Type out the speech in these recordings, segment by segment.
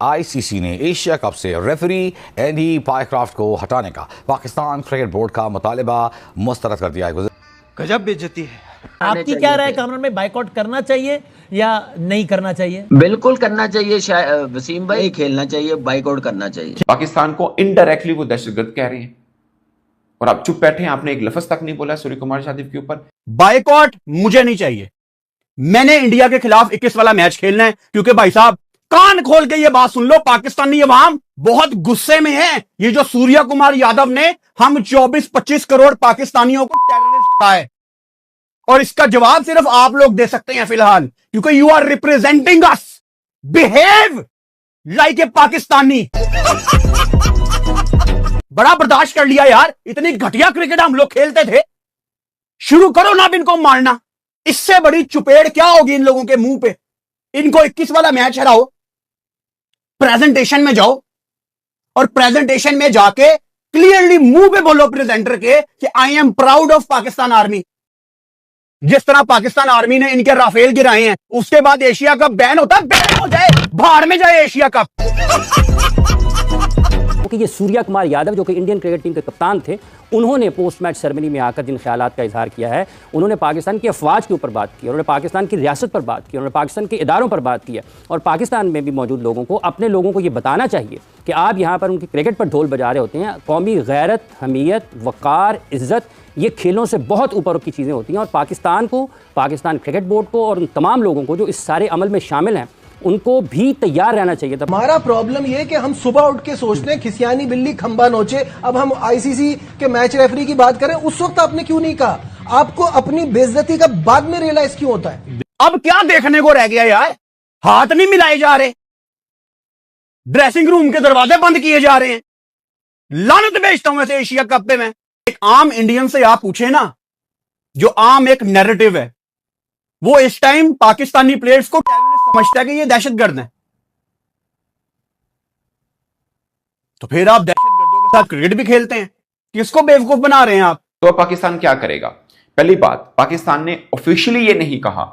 ICC ने Asia cup से referee Andy पायक्राफ्ट को हटाने का पाकिस्तान क्रिकेट बोर्ड का मुतालिबा मुस्तरद कर दिया है। गजब बेइज्जती है। आपकी क्या राय कामरान में बाइकआउट करना चाहिए या नहीं करना चाहिए? बिल्कुल करना चाहिए वसीम भाई, खेलना चाहिए, बाइकआउट करना चाहिए। पाकिस्तान को इनडायरेक्टली वो दहशतगर्द कह रहे हैं और आप चुप बैठे हैं, आपने एक लफ्ज तक नहीं बोला सूर्य कुमार यादव के ऊपर। बाइकआउट मुझे नहीं चाहिए। मैंने इंडिया के खिलाफ 21 वाला मैच खेलना है, क्योंकि भाई साहब कान खोल के ये बात सुन लो, पाकिस्तानी अवाम बहुत गुस्से में है। ये जो सूर्य कुमार यादव ने हम 24-25 करोड़ पाकिस्तानियों को टेररिस्ट कहा है, और इसका जवाब सिर्फ आप लोग दे सकते हैं फिलहाल, क्योंकि you are representing us. Behave like a Pakistani. बड़ा बर्दाश्त कर लिया यार, इतनी घटिया क्रिकेट हम लोग खेलते थे। शुरू करो ना इनको मारना। इससे बड़ी चुपेड़ क्या होगी इन लोगों के मुंह पे। इनको 21 वाला मैच हराओ, प्रेजेंटेशन में जाओ और प्रेजेंटेशन में जाके क्लियरली मुंह पे बोलो प्रेजेंटर के कि I am proud of Pakistan army. जिस तरह पाकिस्तान आर्मी ने इनके राफेल गिराए हैं, उसके बाद एशिया कप बैन होता, बैन हो जाए, बाहर में जाए एशिया कप। क्योंकि ये सूर्य कुमार यादव जो कि इंडियन क्रिकेट टीम के कप्तान थे, उन्होंने पोस्ट मैच सेरेमनी में आकर जिन ख्यालात का इजहार किया है, उन्होंने पाकिस्तान की अफवाज के ऊपर बात की, उन्होंने पाकिस्तान की रियासत पर बात की, उन्होंने पाकिस्तान के इदारों पर बात की है। और पाकिस्तान में भी मौजूद लोगों को, अपने लोगों को ये बताना चाहिए कि आप यहाँ पर उनकी क्रिकेट पर ढोल बजा रहे होते हैं। कौमी गैरत, हमीयत, वक़ार, इज़्ज़त, ये खेलों से बहुत ऊपर की चीज़ें होती हैं। और पाकिस्तान को, पाकिस्तान क्रिकेट बोर्ड को और उन तमाम लोगों को जो इस सारे अमल में शामिल हैं, उनको भी तैयार रहना चाहिए था। हमारा प्रॉब्लम यह कि हम सुबह उठ के सोचते हैं खिसियानी बिल्ली खंबा नोचे। अब हम आईसीसी के मैच रेफरी की बात करें, उस वक्त आपने क्यों नहीं कहा? आपको अपनी बेइज्जती का बाद में रियलाइज क्यों होता है? अब क्या देखने को रह गया यार? हाथ नहीं मिलाए जा रहे, ड्रेसिंग रूम के दरवाजे बंद किए जा रहे हैं। लानत भेजता हूं ऐसे एशिया कप पे। मैं एक आम इंडियन से आप पूछे ना, जो आम एक नैरेटिव है, वो इस टाइम पाकिस्तानी प्लेयर्स को टेररिस्ट समझता है कि ये दहशतगर्द है। तो फिर आप दहशतगर्दों के साथ क्रिकेट भी खेलते हैं, किसको बेवकूफ बना रहे हैं आप? तो पाकिस्तान क्या करेगा? पहली बात, पाकिस्तान ने ऑफिशियली ये नहीं कहा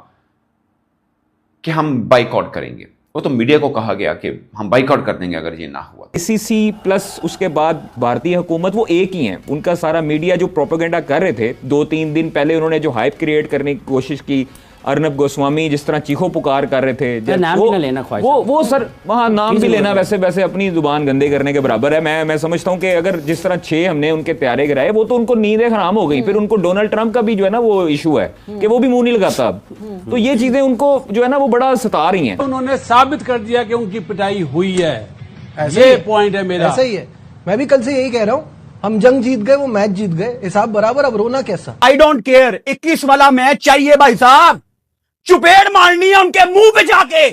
कि हम बाइकआउट करेंगे। वो तो मीडिया को कहा गया कि हम बाइकआउट कर देंगे अगर ये ना हुआ। आईसीसी प्लस उसके बाद भारतीय हुकूमत वो एक ही है। उनका सारा मीडिया जो प्रोपेगेंडा कर रहे थे, 2-3 दिन पहले उन्होंने जो हाइप क्रिएट करने की कोशिश की, अर्नब गोस्वामी जिस तरह चीखो पुकार कर रहे थे, नाम भी ना लेना वो सर वहाँ नाम भी लेना वैसे अपनी जुबान गंदे करने के बराबर है। मैं समझता हूँ कि अगर जिस तरह 6 हमने उनके त्यारे गिराए, वो तो उनको नींदें हराम हो गई। फिर उनको डोनाल्ड ट्रंप का भी जो है ना वो इशू है कि वो भी मुंह नहीं लगाता अब। तो ये चीजें उनको जो है ना वो बड़ा सता रही हैं। उन्होंने साबित कर दिया कि उनकी पिटाई हुई है। ये पॉइंट है मेरा। ऐसा ही है, मैं भी कल से यही कह रहा हूँ। हम जंग जीत गए, वो मैच जीत गए, हिसाब बराबर, अब रोना कैसा? आई डोंट केयर, 21 वाला मैच चाहिए भाई साहब। चुपेड़ मारनी है उनके मुंह पे जाके।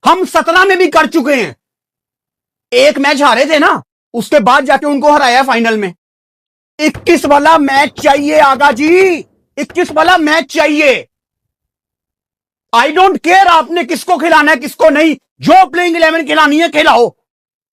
हम 17 में भी कर चुके हैं। एक मैच हारे थे ना, उसके बाद जाके उनको हराया फाइनल में। 21 वाला मैच चाहिए आगा जी, 21 वाला मैच चाहिए। आई डोंट केयर आपने किसको खिलाना है किसको नहीं, जो प्लेइंग 11 खिलानी है खिलाओ।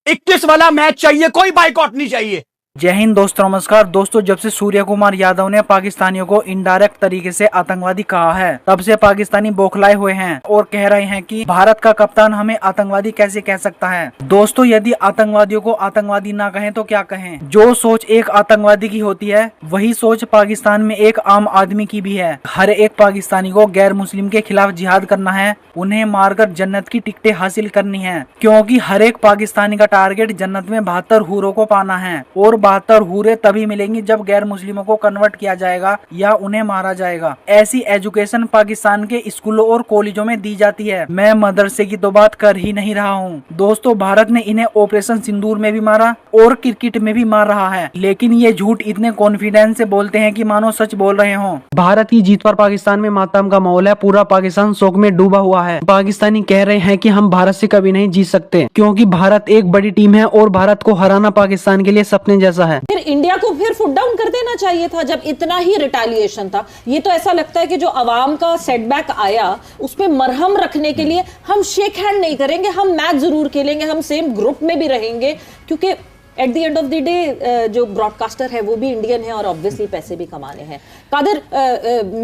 21 वाला मैच चाहिए, कोई बाइकआउट नहीं चाहिए। जय हिंद दोस्तों, नमस्कार दोस्तों। जब से सूर्य कुमार यादव ने पाकिस्तानियों को इनडायरेक्ट तरीके से आतंकवादी कहा है, तब से पाकिस्तानी बौखलाए हुए हैं और कह रहे हैं कि भारत का कप्तान हमें आतंकवादी कैसे कह सकता है। दोस्तों, यदि आतंकवादियों को आतंकवादी ना कहें तो क्या कहें? जो सोच एक आतंकवादी की होती है, वही सोच पाकिस्तान में एक आम आदमी की भी है। हर एक पाकिस्तानी को गैर मुस्लिम के खिलाफ जिहाद करना है, उन्हें मारकर जन्नत की टिकटें हासिल करनी है, क्योंकि हर एक पाकिस्तानी का टारगेट जन्नत में 72 हूरों को पाना है। और 72 हूरे तभी मिलेंगी जब गैर मुस्लिमों को कन्वर्ट किया जाएगा या उन्हें मारा जाएगा। ऐसी एजुकेशन पाकिस्तान के स्कूलों और कॉलेजों में दी जाती है। मैं मदरसे की तो बात कर ही नहीं रहा हूँ दोस्तों। भारत ने इन्हें ऑपरेशन सिंदूर में भी मारा और क्रिकेट में भी मार रहा है, लेकिन ये झूठ इतने कॉन्फिडेंस से बोलते हैं कि मानो सच बोल रहे हों। भारत की जीत पर पाकिस्तान में मातम का माहौल है। पूरा पाकिस्तान शोक में डूबा हुआ है। पाकिस्तानी कह रहे हैं कि हम भारत से कभी नहीं जीत सकते, क्योंकि भारत एक बड़ी टीम है और भारत को हराना पाकिस्तान के लिए सपने जैसा है। फिर इंडिया को फिर फुट डाउन कर देना चाहिए था जब इतना ही रिटेलिएशन था। ये तो ऐसा लगता है कि जो अवाम का सेटबैक आया उस पे मरहम रखने के लिए हम शेक हैंड नहीं करेंगे, हम मैच जरूर खेलेंगे, हम सेम ग्रुप में भी रहेंगे, क्योंकि at the end of the day जो ब्रॉडकास्टर है वो भी इंडियन है और ऑब्वियसली पैसे भी कमाने हैं। कादिर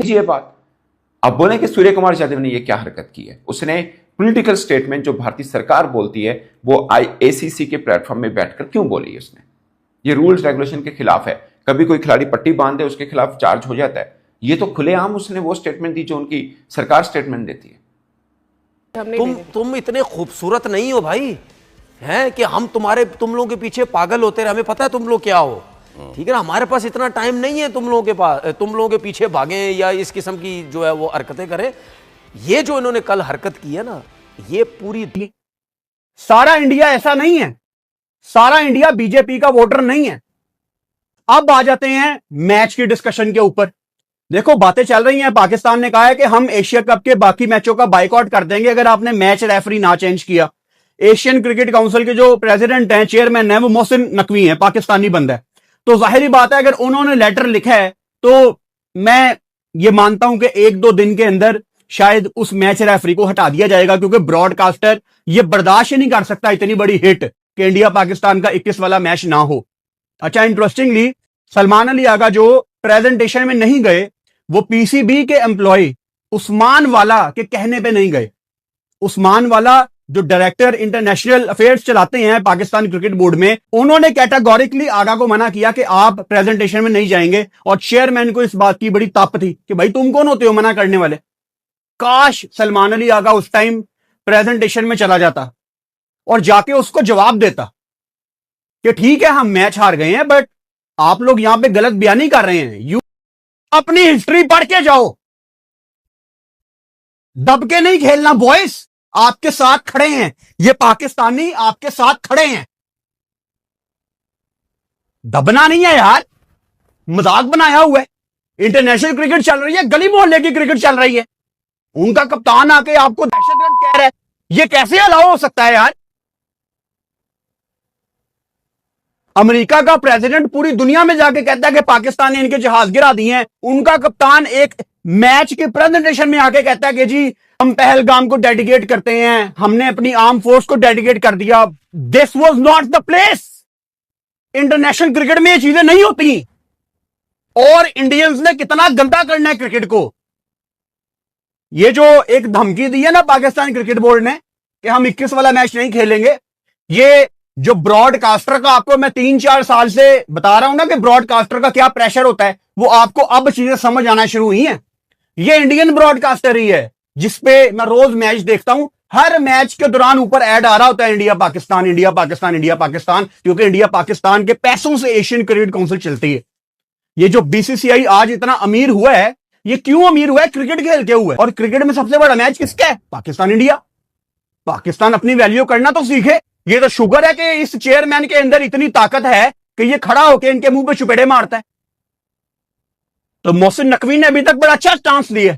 ये बात आप बोलें कि सूर्य कुमार यादव ने ये क्या हरकत की है? उसने पॉलिटिकल स्टेटमेंट जो भारतीय सरकार बोलती है वो आईसीसी के प्लेटफॉर्म में बैठकर क्यों बोली? उसने ये रूल्स रेगुलेशन के खिलाफ है। कभी कोई खिलाड़ी पट्टी बांध दे उसके खिलाफ चार्ज हो जाता है। ये तो खुलेआम उसने वो स्टेटमेंट दी जो उनकी सरकार स्टेटमेंट देती है। तुम इतने खूबसूरत नहीं हो भाई, हैं कि हम तुम लोगों के पीछे पागल होते रहे। हमें पता है तुम लोग क्या हो, ठीक है ना। हमारे पास इतना टाइम नहीं है तुम लोगों के पीछे भागें या इस किस्म की जो है वो हरकतें करें। ये जो इन्होंने कल हरकत की है ना, ये पूरी सारा इंडिया ऐसा नहीं है, सारा इंडिया बीजेपी का वोटर नहीं है। अब आ जाते हैं मैच की डिस्कशन के ऊपर। देखो बातें चल रही हैं, पाकिस्तान ने कहा है कि हम एशिया कप के बाकी मैचों का बाइकआउट कर देंगे अगर आपने मैच रेफरी ना चेंज किया। एशियन क्रिकेट काउंसिल के जो प्रेसिडेंट हैं, चेयरमैन हैं, वो मोहसिन नकवी हैं, पाकिस्तानी बंदा है। तो जाहिर बात है अगर उन्होंने लेटर लिखा है तो मैं ये मानता हूं कि 1-2 दिन के अंदर शायद उस मैच रेफरी को हटा दिया जाएगा, क्योंकि ब्रॉडकास्टर ये बर्दाश्त ही नहीं कर सकता इतनी बड़ी हिट कि इंडिया पाकिस्तान का 21 वाला मैच ना हो। अच्छा, इंटरेस्टिंगली सलमान अली आगा जो प्रेजेंटेशन में नहीं गए, वो पीसीबी के एम्प्लॉय उस्मान वाला के कहने पे नहीं गए। उस्मान वाला जो डायरेक्टर इंटरनेशनल अफेयर्स चलाते हैं पाकिस्तान क्रिकेट बोर्ड में, उन्होंने कैटेगोरिकली आगा को मना किया कि आप प्रेजेंटेशन में नहीं जाएंगे। और चेयरमैन को इस बात की बड़ी ताप थी कि भाई तुम कौन होते हो मना करने वाले। काश सलमान अली आगा उस टाइम प्रेजेंटेशन में चला जाता और जाके उसको जवाब देता कि ठीक है हम मैच हार गए हैं, बट आप लोग यहां पे गलत बयानी कर रहे हैं। यू अपनी हिस्ट्री पढ़ के जाओ, दब के नहीं खेलना बॉयज। आपके साथ खड़े हैं ये पाकिस्तानी, आपके साथ खड़े हैं, दबना नहीं है यार। मजाक बनाया हुआ है। इंटरनेशनल क्रिकेट चल रही है, गली मोहल्ले की क्रिकेट चल रही है, उनका कप्तान आके आपको दहशतगर्द कह रहा है। ये कैसे अलाउ हो सकता है यार? अमेरिका का प्रेसिडेंट पूरी दुनिया में जाके कहता है कि पाकिस्तान ने इनके जहाज गिरा दिए हैं। उनका कप्तान एक मैच के प्रेजेंटेशन में आके कहता है कि जी हम पहलगाम को डेडिकेट करते हैं, हमने अपनी आर्म फोर्स को डेडिकेट कर दिया। This was not the place. International cricket में ये चीजें नहीं होती। और इंडियंस ने कितना गंदा करना है क्रिकेट को। ये जो एक धमकी दी है ना पाकिस्तान क्रिकेट बोर्ड ने कि हम 21 वाला मैच नहीं खेलेंगे, ये जो ब्रॉडकास्टर का आपको मैं 3-4 साल से बता रहा हूं ना कि ब्रॉडकास्टर का क्या प्रेशर होता है, वो आपको अब चीजें समझ आना शुरू हुई हैं। ये इंडियन ब्रॉडकास्टर ही है जिसपे मैं रोज मैच देखता हूं। हर मैच के दौरान ऊपर ऐड आ रहा होता है India Pakistan, India Pakistan, India Pakistan, क्योंकि इंडिया पाकिस्तान के पैसों से एशियन क्रिकेट काउंसिल चलती है। ये जो बीसीसीआई आज इतना अमीर हुआ है, ये क्यों अमीर हुआ है? क्रिकेट खेल के हुआ है। और क्रिकेट में सबसे बड़ा मैच किसका है? पाकिस्तान इंडिया। पाकिस्तान अपनी वैल्यू करना तो सीखे। ये तो शुगर है कि इस चेयरमैन के अंदर इतनी ताकत है कि ये खड़ा होकर इनके मुंह पे चुपेड़े मारता है। तो मोहसिन नकवी ने अभी तक बड़ा अच्छा स्टांस लिया,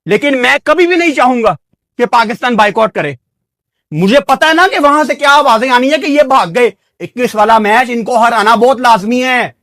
लेकिन मैं कभी भी नहीं चाहूंगा कि पाकिस्तान बाइकआउट करे। मुझे पता है ना कि वहां से क्या आवाजें आनी है कि ये भाग गए। 21 वाला मैच इनको हराना बहुत लाजमी है।